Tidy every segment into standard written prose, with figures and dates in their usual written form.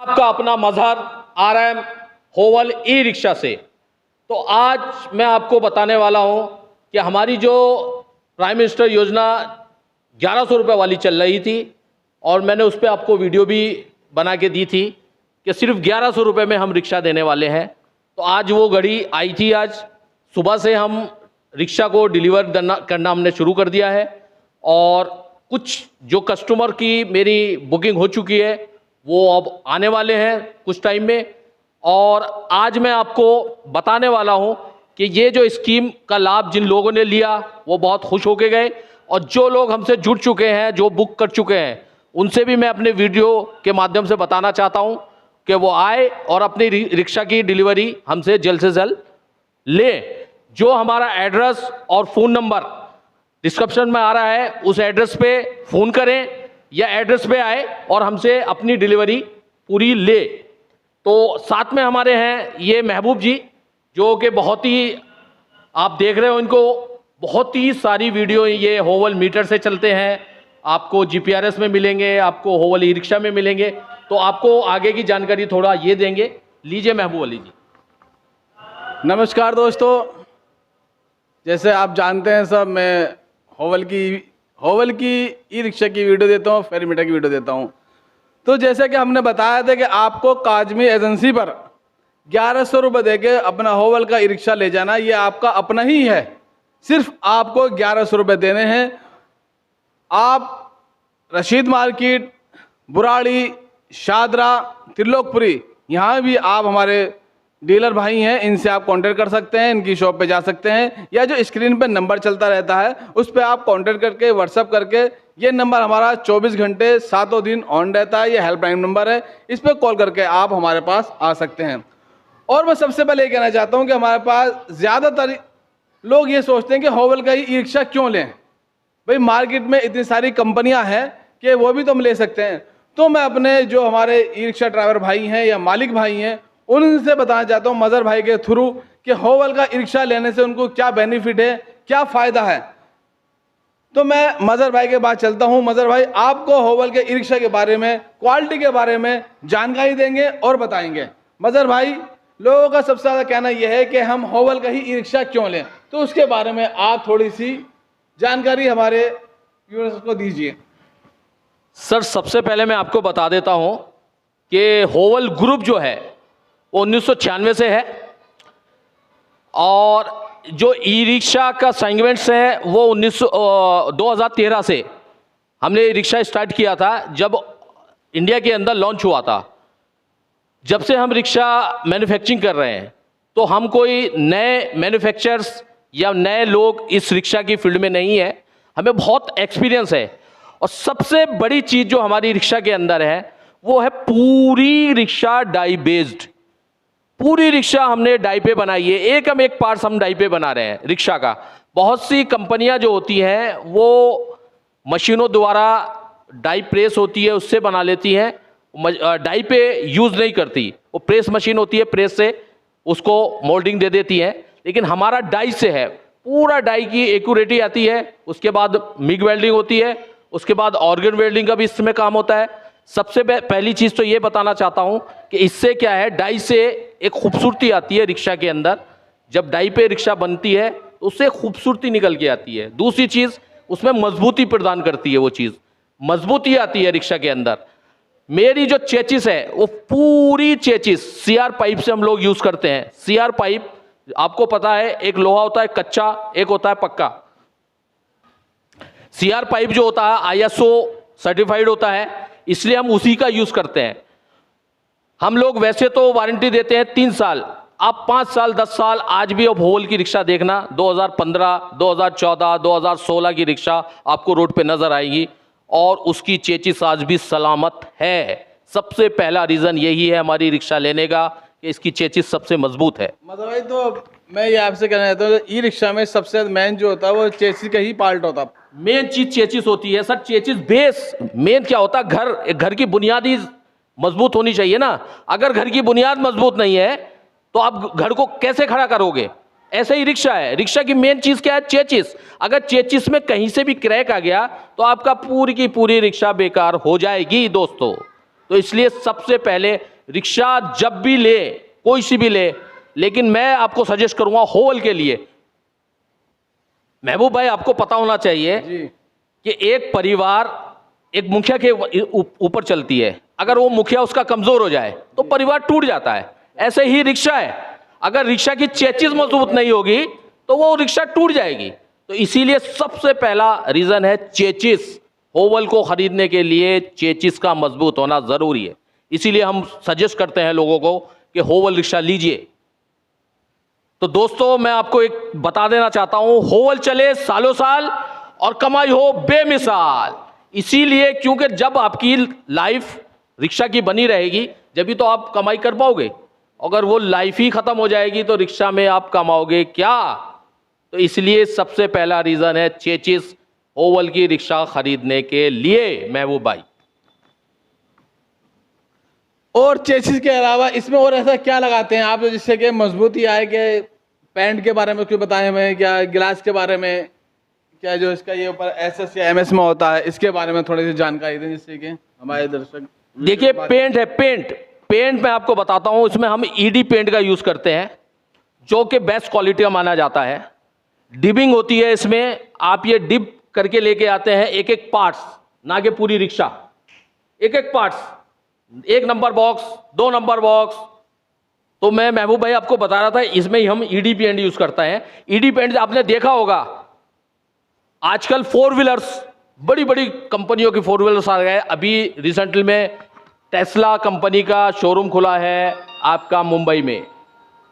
आपका अपना मजहर RM होवल ई रिक्शा से। तो आज मैं आपको बताने वाला हूं कि हमारी जो प्राइम मिनिस्टर योजना 1100 रुपये वाली चल रही थी और मैंने उस पर आपको वीडियो भी बना के दी थी कि सिर्फ 1100 रुपये में हम रिक्शा देने वाले हैं। तो आज वो घड़ी आई थी। आज सुबह से हम रिक्शा को डिलीवर करना हमने शुरू कर दिया है और कुछ जो कस्टमर की मेरी बुकिंग हो चुकी है वो अब आने वाले हैं कुछ टाइम में। और आज मैं आपको बताने वाला हूं कि ये जो स्कीम का लाभ जिन लोगों ने लिया वो बहुत खुश होके गए और जो लोग हमसे जुड़ चुके हैं, जो बुक कर चुके हैं, उनसे भी मैं अपने वीडियो के माध्यम से बताना चाहता हूं कि वो आए और अपनी रिक्शा की डिलीवरी हमसे जल्द से जल्द ले। जो हमारा एड्रेस और फ़ोन नंबर डिस्क्रिप्शन में आ रहा है उस एड्रेस पे फ़ोन करें या एड्रेस पे आए और हमसे अपनी डिलीवरी पूरी ले। तो साथ में हमारे हैं ये महबूब जी, जो कि बहुत ही आप देख रहे हो इनको, बहुत ही सारी वीडियो ये होवल मीटर से चलते हैं, आपको GPRS में मिलेंगे, आपको होवल ई रिक्शा में मिलेंगे। तो आपको आगे की जानकारी थोड़ा ये देंगे। लीजिए महबूब अली जी। नमस्कार दोस्तों, जैसे आप जानते हैं सब, मैं होवल की ई रिक्शा की वीडियो देता हूँ, फेरी मीटर की वीडियो देता हूँ। तो जैसे कि हमने बताया था कि आपको काजमी एजेंसी पर 1100 रुपये दे के अपना होवल का ई रिक्शा ले जाना, ये आपका अपना ही है। सिर्फ आपको 1100 रुपये देने हैं। आप रशीद मार्केट, बुराड़ी, शादरा, त्रिलोकपुरी, यहाँ भी आप हमारे डीलर भाई हैं, इनसे आप कांटेक्ट कर सकते हैं, इनकी शॉप पे जा सकते हैं, या जो स्क्रीन पे नंबर चलता रहता है उस पर आप कांटेक्ट करके व्हाट्सअप करके, ये नंबर हमारा 24 घंटे 7 दिन ऑन रहता है, ये हेल्पलाइन नंबर है, इस पर कॉल करके आप हमारे पास आ सकते हैं। और मैं सबसे पहले ये कहना चाहता हूँ कि हमारे पास ज़्यादातर लोग ये सोचते हैं कि होवल का ई रिक्शा क्यों लें, भाई मार्केट में इतनी सारी कंपनियाँ हैं कि वो भी तो हम ले सकते हैं। तो मैं अपने जो हमारे ई रिक्शा ड्राइवर भाई हैं या मालिक भाई हैं उनसे बताना चाहता हूँ मज़हर भाई के थ्रू कि होवल का ई रिक्शा लेने से उनको क्या बेनिफिट है, क्या फ़ायदा है। तो मैं मज़हर भाई के पास चलता हूँ। मज़हर भाई आपको होवल के ई रिक्शा के बारे में, क्वालिटी के बारे में जानकारी देंगे और बताएंगे। मज़हर भाई, लोगों का सबसे ज़्यादा कहना यह है कि हम होवल का ही ई रिक्शा क्यों लें, तो उसके बारे में आप थोड़ी सी जानकारी हमारे व्यूअर्स को दीजिए। सर, सबसे पहले मैं आपको बता देता हूं कि होवल ग्रुप जो है वो 1996 से है और जो ई रिक्शा का सेगमेंट्स है वो 2013 से हमने रिक्शा स्टार्ट किया था, जब इंडिया के अंदर लॉन्च हुआ था। जब से हम रिक्शा मैन्युफैक्चरिंग कर रहे हैं तो हम कोई नए मैन्युफैक्चरर्स या नए लोग इस रिक्शा की फील्ड में नहीं है, हमें बहुत एक्सपीरियंस है। और सबसे बड़ी चीज़ जो हमारी रिक्शा के अंदर है वो है पूरी रिक्शा डाई बेस्ड। पूरी रिक्शा हमने डाई पे बनाई है, एक पार्ट्स हम डाई पे बना रहे हैं रिक्शा का। बहुत सी कंपनियां जो होती हैं वो मशीनों द्वारा डाई प्रेस होती है उससे बना लेती हैं, डाई पे यूज़ नहीं करती। वो प्रेस मशीन होती है, प्रेस से उसको मोल्डिंग दे देती है। लेकिन हमारा डाई से है, पूरा डाई की एक्यूरेटी आती है। उसके बाद मिग वेल्डिंग होती है, उसके बाद ऑर्गन वेल्डिंग का भी इसमें काम होता है। सबसे पहली चीज़ तो ये बताना चाहता हूँ कि इससे क्या है, डाई से एक खूबसूरती आती है रिक्शा के अंदर। जब डाई पे रिक्शा बनती है तो उससे खूबसूरती निकल के आती है। दूसरी चीज़, उसमें मजबूती प्रदान करती है, वो चीज़ मजबूती आती है रिक्शा के अंदर। मेरी जो चेचिस है वो पूरी चेचिस CR पाइप से हम लोग यूज़ करते हैं। CR पाइप आपको पता है, एक लोहा होता है कच्चा, एक होता है पक्का। CR पाइप जो होता है ISO सर्टिफाइड होता है, इसलिए हम उसी का यूज़ करते हैं। हम लोग वैसे तो वारंटी देते हैं 3 साल, आप 5 साल 10 साल आज भी अब होवल की रिक्शा देखना, 2015, 2014, 2016 की रिक्शा आपको रोड पे नज़र आएगी और उसकी चेचिस आज भी सलामत है। सबसे पहला रीज़न यही है हमारी रिक्शा लेने का कि इसकी चेचिस सबसे मजबूत है। मतलब भाई, तो मैं ये आपसे कहना चाहता हूँ, ई रिक्शा में सबसे मेन जो होता है वो चेसिस का ही पार्ट होता है। मेन चीज चेचिस होती है सर। चेचिस बेस मेन क्या होता है, घर की बुनियादी मजबूत होनी चाहिए ना। अगर घर की बुनियाद मजबूत नहीं है तो आप घर को कैसे खड़ा करोगे। ऐसे ही रिक्शा है, रिक्शा की मेन चीज क्या है, चेचिस। अगर चेचिस में कहीं से भी क्रैक आ गया तो आपका पूरी की पूरी रिक्शा बेकार हो जाएगी दोस्तों। तो इसलिए सबसे पहले रिक्शा जब भी ले, कोई सी भी ले, लेकिन मैं आपको सजेस्ट करूंगा होवल के लिए। महबूब भाई, आपको पता होना चाहिए जी। कि एक परिवार एक मुखिया के ऊपर चलती है। अगर वो मुखिया उसका कमजोर हो जाए तो परिवार टूट जाता है। ऐसे ही रिक्शा है, अगर रिक्शा की चेचिस मजबूत नहीं होगी तो वो रिक्शा टूट जाएगी। तो इसीलिए सबसे पहला रीजन है चेचिस। होवल को खरीदने के लिए चेचिस का मजबूत होना जरूरी है। इसीलिए हम सजेस्ट करते हैं लोगों को कि होवल रिक्शा लीजिए। तो दोस्तों, मैं आपको एक बता देना चाहता हूं, होवल चले सालों साल और कमाई हो बेमिसाल। इसीलिए क्योंकि जब आपकी लाइफ रिक्शा की बनी रहेगी जब भी तो आप कमाई कर पाओगे। अगर वो लाइफ ही खत्म हो जाएगी तो रिक्शा में आप कमाओगे क्या? तो इसलिए सबसे पहला रीजन है चेचिस होवल की रिक्शा खरीदने के लिए महबूब भाई। और चेसिस के अलावा इसमें और ऐसा क्या लगाते हैं आप जिससे कि मजबूती आए? कि पैंट के बारे में क्यों बताएं हमें, क्या गिलास के बारे में, क्या जो इसका ये ऊपर एसएस या एमएस में होता है इसके बारे में थोड़ी सी जानकारी दें जिससे कि हमारे दर्शक। देखिए, पेंट है, पेंट मैं आपको बताता हूं, इसमें हम ईडी पेंट का यूज करते हैं जो कि बेस्ट क्वालिटी का माना जाता है। डिबिंग होती है इसमें, आप ये डिप करके लेके आते हैं एक एक पार्ट्स, ना कि पूरी रिक्शा, एक एक parts, 1 number box, 2 number box. तो मैं महबूब भाई आपको बता रहा था, इसमें ही हम ईडी पेंट यूज करते हैं। ईडी पेंट आपने देखा होगा आजकल 4 व्हीलर्स, बड़ी बड़ी कंपनियों की 4 व्हीलर्स आ गए। अभी रिसेंटली में टेस्ला कंपनी का शोरूम खुला है आपका मुंबई में,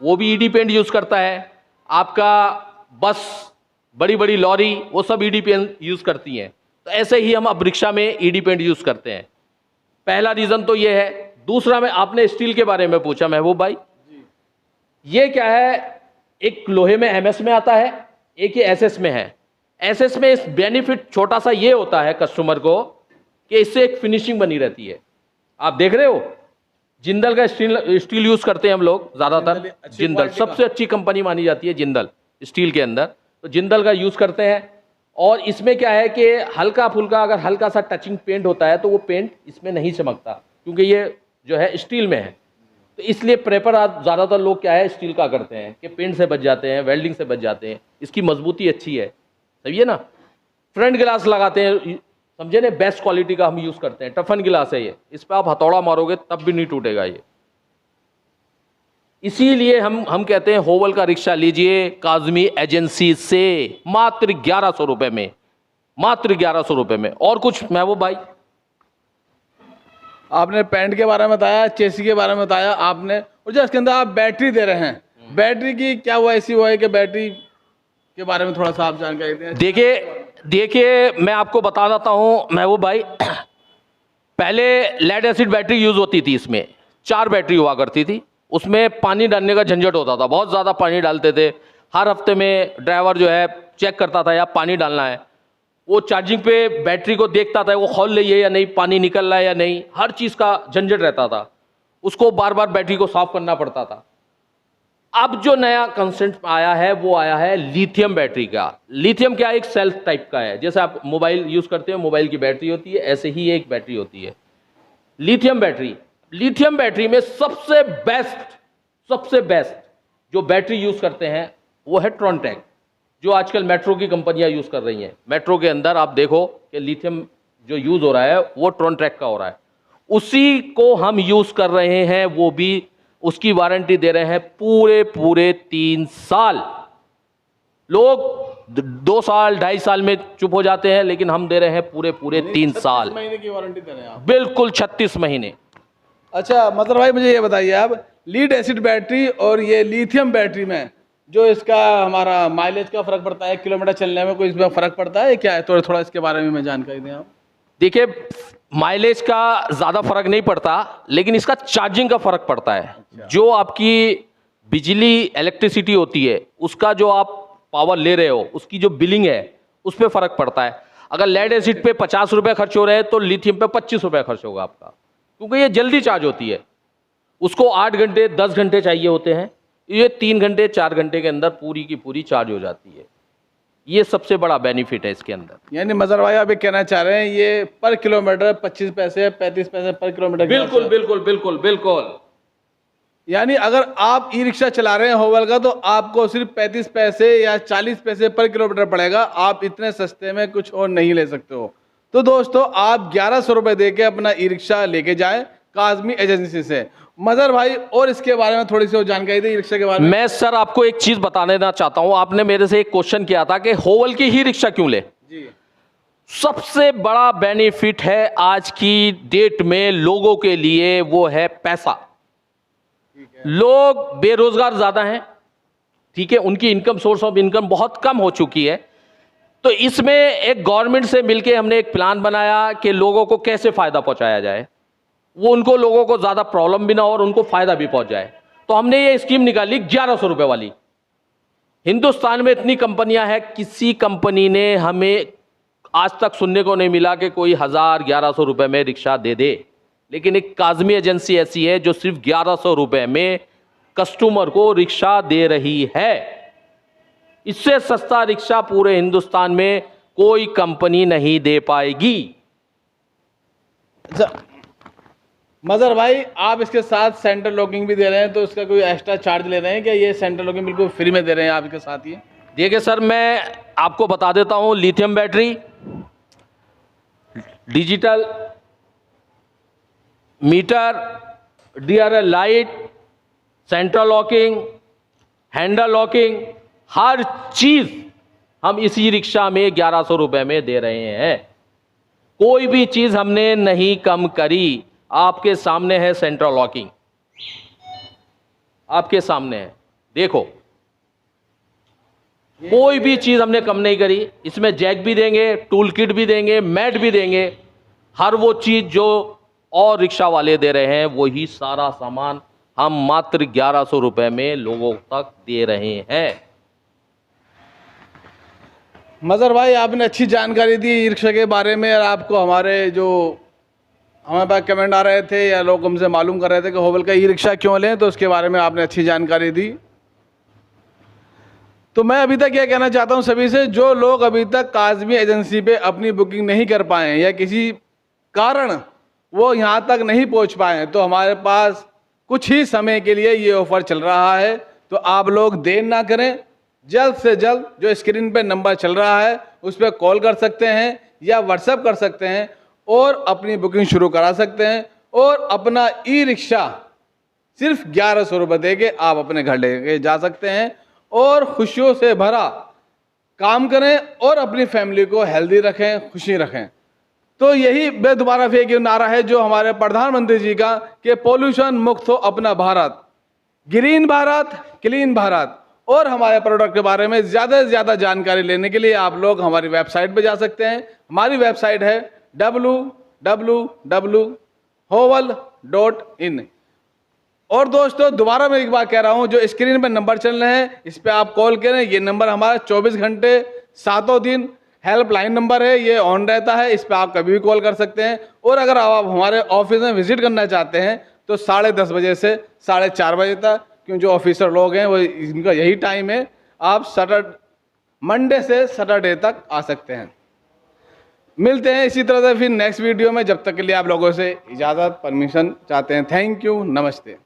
वो भी ईडी पेंट यूज करता है। आपका बस, बड़ी बड़ी लॉरी, वो सब ईडी पेंट यूज करती हैं। तो ऐसे ही हम अब रिक्शा में ईडी पेंट यूज करते हैं। पहला रीजन तो ये है। दूसरा, में आपने स्टील के बारे में पूछा महबूब भाई, ये क्या है, एक लोहे में एमएस में आता है, एक ही एसएस में है। एसएस में इस बेनिफिट छोटा सा ये होता है कस्टमर को कि इससे एक फिनिशिंग बनी रहती है। आप देख रहे हो, जिंदल का स्टील यूज करते हैं हम लोग ज्यादातर। जिंदल सबसे अच्छी कंपनी मानी जाती है जिंदल स्टील के अंदर, तो जिंदल का यूज करते हैं। और इसमें क्या है कि हल्का फुल्का अगर हल्का सा टचिंग पेंट होता है तो वो पेंट इसमें नहीं चमकता, क्योंकि ये जो है स्टील में है। तो इसलिए प्रेफर आज ज़्यादातर लोग क्या है, स्टील का करते हैं कि पेंट से बच जाते हैं, वेल्डिंग से बच जाते हैं। इसकी मजबूती अच्छी है, सही है ना। फ्रंट गिलास लगाते हैं, समझे ना, बेस्ट क्वालिटी का हम यूज़ करते हैं। टफन गिलास है ये, इस पर आप हथौड़ा मारोगे तब भी नहीं टूटेगा ये। इसीलिए हम कहते हैं होवल का रिक्शा लीजिए काजमी एजेंसी से, मात्र 1100 रुपये में, मात्र 1100 रुपये में। और कुछ महबूब भाई? आपने पैंट के बारे में बताया, चेसी के बारे में बताया आपने, और जो इसके अंदर आप बैटरी दे रहे हैं, बैटरी की क्या वो ऐसी वो है कि बैटरी के बारे में थोड़ा सा आप जानकारी दें। देखिए मैं आपको बता देता हूं महबूब भाई, पहले लेड एसिड बैटरी यूज होती थी। इसमें 4 बैटरी हुआ करती थी, उसमें पानी डालने का झंझट होता था, बहुत ज़्यादा पानी डालते थे। हर हफ्ते में ड्राइवर जो है चेक करता था या पानी डालना है, वो चार्जिंग पे बैटरी को देखता था वो खोल रही है या नहीं, पानी निकल रहा है या नहीं, हर चीज़ का झंझट रहता था। उसको बार बार बैटरी को साफ करना पड़ता था। अब जो नया कंसेप्ट आया है वो आया है लिथियम बैटरी का। लिथियम क्या, एक सेल्फ टाइप का है, जैसे आप मोबाइल यूज़ करते हो, मोबाइल की बैटरी होती है, ऐसे ही एक बैटरी होती है लिथियम बैटरी। लिथियम बैटरी में सबसे बेस्ट जो बैटरी यूज़ करते हैं वो है ट्रॉनटेक, जो आजकल मेट्रो की कंपनियां यूज़ कर रही हैं। मेट्रो के अंदर आप देखो कि लिथियम जो यूज़ हो रहा है वो ट्रॉनटेक का हो रहा है, उसी को हम यूज़ कर रहे हैं। वो भी उसकी वारंटी दे रहे हैं पूरे 3 साल। लोग 2 साल 2.5 साल में चुप हो जाते हैं, लेकिन हम दे रहे हैं पूरे 3 साल, 36 महीने की वारंटी दे रहे हैं आप। बिल्कुल 36 महीने। अच्छा, मतलब भाई मुझे ये बताइए आप, लीड एसिड बैटरी और ये लिथियम बैटरी में जो इसका हमारा माइलेज का फर्क पड़ता है, किलोमीटर चलने में कोई इसमें फर्क पड़ता है क्या है? तो थोड़ा इसके बारे में जानकारी दें आप। देखिए, माइलेज का ज़्यादा फर्क नहीं पड़ता, लेकिन इसका चार्जिंग का फर्क पड़ता है। जो आपकी बिजली इलेक्ट्रिसिटी होती है, उसका जो आप पावर ले रहे हो, उसकी जो बिलिंग है उस पर फर्क पड़ता है। अगर लेड एसिड पे 50 रुपये खर्च हो रहे हैं तो लिथियम पे 25 रुपये खर्च होगा आपका, क्योंकि ये जल्दी चार्ज होती है। उसको 8 घंटे 10 घंटे चाहिए होते हैं, ये 3 घंटे 4 घंटे के अंदर पूरी की पूरी चार्ज हो जाती है। ये सबसे बड़ा बेनिफिट है इसके अंदर। यानी मजर भाई आप ये कहना चाह रहे हैं ये पर किलोमीटर 25 पैसे 35 पैसे पर किलोमीटर। बिल्कुल बिल्कुल बिल्कुल बिल्कुल यानी अगर आप ई रिक्शा चला रहे हैं होवल का, तो आपको सिर्फ 35 पैसे या 40 पैसे पर किलोमीटर पड़ेगा। आप इतने सस्ते में कुछ और नहीं ले सकते हो। तो दोस्तों, आप 1100 रुपये दे के अपना ई रिक्शा लेके जाएं काज़मी एजेंसी से। मजहर भाई, और इसके बारे में थोड़ी सी और जानकारी दी ई रिक्शा के बारे में। मैं सर आपको एक चीज बता देना चाहता हूं। आपने मेरे से एक क्वेश्चन किया था कि होवल की ही रिक्शा क्यों ले। जी, सबसे बड़ा बेनिफिट है आज की डेट में लोगों के लिए, वो है पैसा। लोग बेरोजगार ज्यादा हैं, ठीक है, उनकी इनकम, सोर्स ऑफ इनकम बहुत कम हो चुकी है। तो इसमें एक गवर्नमेंट से मिलके हमने एक प्लान बनाया कि लोगों को कैसे फायदा पहुंचाया जाए, वो उनको, लोगों को ज्यादा प्रॉब्लम भी ना हो और उनको फायदा भी पहुंच जाए। तो हमने ये स्कीम निकाली 1100 रुपए वाली। हिंदुस्तान में इतनी कंपनियां हैं, किसी कंपनी ने हमें आज तक सुनने को नहीं मिला कि कोई 1100 रुपए में रिक्शा दे दे। लेकिन एक काज़मी एजेंसी ऐसी है जो सिर्फ 1100 रुपए में कस्टमर को रिक्शा दे रही है। इससे सस्ता रिक्शा पूरे हिंदुस्तान में कोई कंपनी नहीं दे पाएगी। अच्छा मजहर भाई, आप इसके साथ सेंट्रल लॉकिंग भी दे रहे हैं, तो इसका कोई एक्स्ट्रा चार्ज ले रहे हैं क्या? ये सेंट्रल लॉकिंग बिल्कुल फ्री में दे रहे हैं आप इसके साथ ही? देखिए सर, मैं आपको बता देता हूं, lithium battery, digital meter, DRL light, central locking, handle locking, हर चीज हम इसी रिक्शा में 1100 रुपए में दे रहे हैं। कोई भी चीज हमने नहीं कम करी। आपके सामने है सेंट्रल लॉकिंग, आपके सामने है, देखो, कोई भी चीज हमने कम नहीं करी। इसमें जैक भी देंगे, टूल किट भी देंगे, मैट भी देंगे, हर वो चीज जो और रिक्शा वाले दे रहे हैं वही सारा सामान हम मात्र 1100 रुपए में लोगों तक दे रहे हैं। मजहर भाई, आपने अच्छी जानकारी दी ई रिक्शा के बारे में। और आपको हमारे पास कमेंट आ रहे थे या लोग हमसे मालूम कर रहे थे कि होवल का ई रिक्शा क्यों लें, तो उसके बारे में आपने अच्छी जानकारी दी। तो मैं अभी तक यह कहना चाहता हूं सभी से, जो लोग अभी तक काज़मी एजेंसी पे अपनी बुकिंग नहीं कर पाए या किसी कारण वो यहां तक नहीं पहुंच पाए, तो हमारे पास कुछ ही समय के लिए ये ऑफ़र चल रहा है। तो आप लोग देर ना करें, जल्द से जल्द जो स्क्रीन पे नंबर चल रहा है उस पर कॉल कर सकते हैं या व्हाट्सएप कर सकते हैं और अपनी बुकिंग शुरू करा सकते हैं। और अपना ई रिक्शा सिर्फ 1100 रुपये दे के आप अपने घर लेके जा सकते हैं और खुशियों से भरा काम करें और अपनी फैमिली को हेल्दी रखें, खुशी रखें। तो यही बेदुबारा फिर एक नारा है जो हमारे प्रधानमंत्री जी का, कि पोल्यूशन मुक्त हो अपना भारत, ग्रीन भारत, क्लीन भारत। और हमारे प्रोडक्ट के बारे में ज़्यादा से ज़्यादा जानकारी लेने के लिए आप लोग हमारी वेबसाइट पर जा सकते हैं। हमारी वेबसाइट है www.hovel.in। और दोस्तों, दोबारा मैं एक बार कह रहा हूं, जो स्क्रीन पर नंबर चल रहे हैं इस पर आप कॉल करें। ये नंबर हमारा 24 घंटे 7 दिन हेल्पलाइन नंबर है, ये ऑन रहता है, इस पर आप कभी भी कॉल कर सकते हैं। और अगर आप हमारे ऑफिस में विजिट करना चाहते हैं तो 10:30 बजे से 4:30 बजे तक, क्योंकि जो ऑफिसर लोग हैं वो, इनका यही टाइम है। आप मंडे से सैटरडे तक आ सकते हैं। मिलते हैं इसी तरह से फिर नेक्स्ट वीडियो में। जब तक के लिए आप लोगों से इजाज़त, परमिशन चाहते हैं। थैंक यू, नमस्ते।